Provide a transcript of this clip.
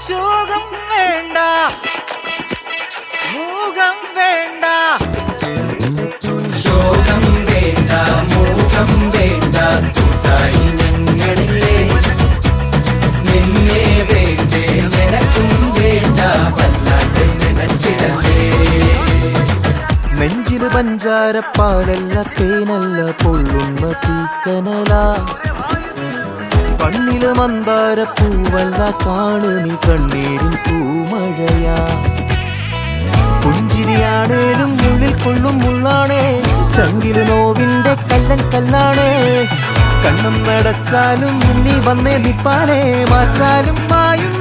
ശോകം വേണ്ട, മൂകം വേണ്ട, ശോകം വേണ്ട, മൂകം വേണ്ട, കൂട്ടായി ഞങ്ങളില്ലേ. നിന്നെ വേണ്ടേ, നിനക്കും വേണ്ട, വല്ലാതെ നനച്ചിടലേ. നെഞ്ചില് പഞ്ചാരപ്പാലല്ല, തേനല്ല, പൊള്ളുന്ന തീക്കനല. കണ്ണില് മന്ദാരപ്പൂവല്ല, കാണുമീ കണ്ണീരിൻ പൂമഴയാ. പുഞ്ചിരിയാണേലും ഉള്ളിൽ കൊള്ളും മുള്ളാണേ, ചങ്കില് നോവിന്റെ കല്ലൻ കല്ലാണേ. കണ്ണും നടച്ചാലും മുന്നിൽ വന്നേ നിപ്പാനേ, മാറ്റാലും മായും